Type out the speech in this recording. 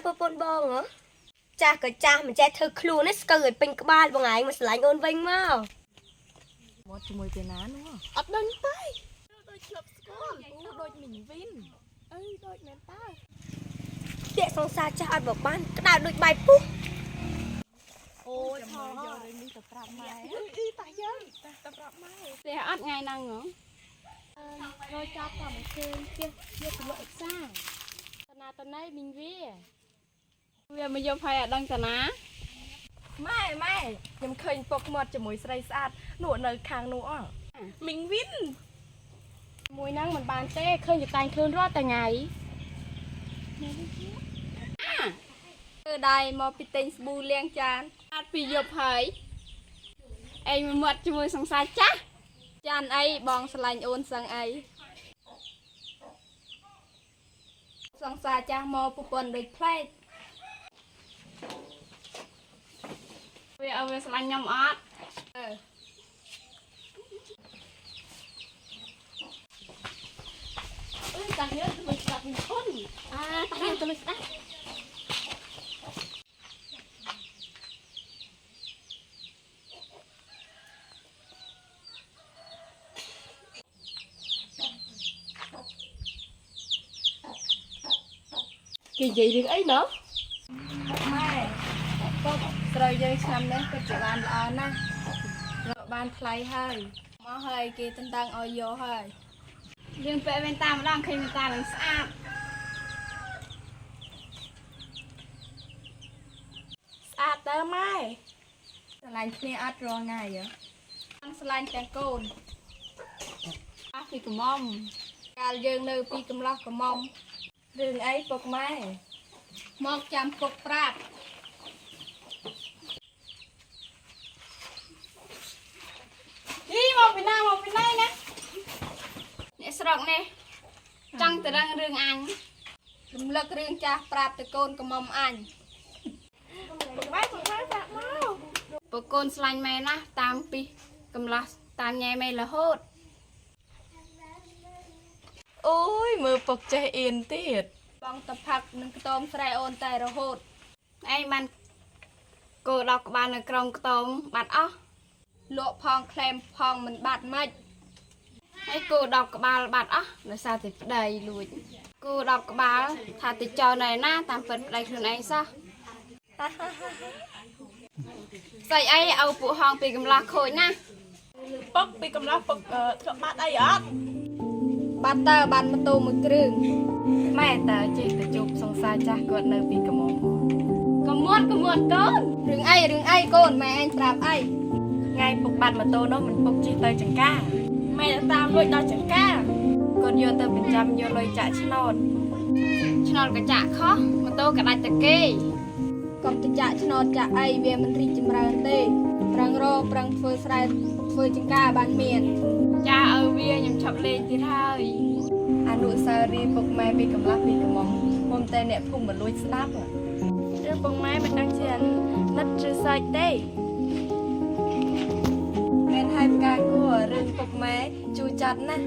ប្រពន្ធបងហ៎ចាស់ក៏ចាស់មិនចេះធ្វើខ្លួននេះស្កើឲ្យពេញក្បាលបងឯងមកឆ្លាញ់អូនវិញមកមកជាមួយពេលណានោះអត់ដឹងទេដូចឆ្លប់ស្គាល់អូដូចមីងវិនអីដូចមែនតើពាក្យសង្សារចាស់អត់បបានក្តៅដូចបាយពុះអូយថោយករឿងនេះទៅប្រាប់ម៉ែអីតាយើងទៅប្រាប់ម៉ែផ្ទះអត់ថ្ងៃហ្នឹងហ៎រយចាប់ក៏មិនឃើញទៀតយកទៅលក់ឯកសារតាណាតណៃមីងវាមកយកហើយអត់ដឹងតាណាម៉ែខ្ញុំឃើញពុកមាត់ជាមួយស្រីស្អាតនោះនៅខាងនោះអស់មីងវិនមួយហ្នឹងមិនបានទេឃើញតែតែងខ្លួនរាល់តែថ្ងៃធ្វើដៃមកពីទិញស្ប៊ូលាងចានអត់ពីយប់ហើយឯងមកមាត់ជាមួយសង្សារចាស់ចានអីបងឆ្លាញ់អូនសឹងអីសង្សារចាស់មកប្រពន្ធដូចផ្លែកវាឲ្យវាឆ្លាញ់ខ្ញុំអត់អើយតាយើងទៅស្ដាប់វិញធន់តាយើងទៅស្ដាប់គេនិយាយរឿងអីណោះម៉ែពុកស្រីយើងឆ្នាំនេះពិតជាបានល្អណាស់រកបានថ្លៃហើយមកហើយគេតន្តាំងឲ្យយកហើយយើងពាក់វ៉ែនតាម្ដងឃើញវ៉ែនតានឹងស្អាតស្អាតតើម៉ែឆ្លាញ់គ្នាអត់រាល់ថ្ងៃហ៎បានឆ្លាញ់ទាំងកូនអស់ពីកំមុំកាលយើងនៅពីកំឡោះកំមុំរឿងអីពុកម៉ែមកចាំពុកប្រាប់មកពីណាណាអ្នកស្រុកនេះចង់ទៅដឹងរឿងអញរំលឹករឿងចាស់ប្រាប់ទៅកូនកំមុំអញពុកម៉ែប្រាប់មកប្រកូនស្លាញ់ម៉ែណាស់តាមពីកំឡោះតាមញ៉ែម៉ែរហូតអូយមើលពុកចេះអៀនទៀតបងតផឹកនឹងខ្ទមស្រែអូនតែរហូតឯងបានគោដល់ក្បាលនៅក្រោមខ្ទមបាត់អស់លក់ផងក្លែមផងមិនបាត់មិនហើយគោដល់ក្បាលបាត់អស់ដោយសារតែប្តីលួចគោដល់ក្បាលថាទៅចោលនៅណាតាមពិតប្តីខ្លួនឯងសោះស្អីអីឲ្យពួកហងពីកំឡោះខូចណាពុកពីកំឡោះពុកធ្លាប់បាត់អីអត់បាត់តើបានម៉ូតូមួយគ្រឿងម៉ែតើចេះទៅជប់សង្សារចាស់គាត់នៅពីកំមុំកុំមាត់កូនរឿងអីកូនម៉ែឯងប្រាប់អីថ្ងៃពុកបាត់ម៉ូតូនោះមិនពុកជិះទៅចង្ការម៉ែតាមលួចដល់ចង្ការគាត់យកទៅបញ្ចាំយកលុយចាក់ឆ្នោតក៏ចាក់ខុសម៉ូតូក៏ដាច់តែគេកុំទៅចាក់ឆ្នោតចាក់អីវាមិនរីកចម្រើនទេប្រឹងរកប្រឹងធ្វើស្រែធ្វើចង្ការបានមានចាឲ្យវាខ្ញុំឈប់លេងទៀតហើយអនុស្សាវរីយ៍ពុកម៉ែពីកំឡោះពីកំមុំមុំតែអ្នកភូមិមិនលួចស្ដាប់ឬពុកម៉ែមិនដឹងជាណិតឬសាច់ទេមានហើយផ្កាគួររឿងពុកម៉ែជួយចាត់ណា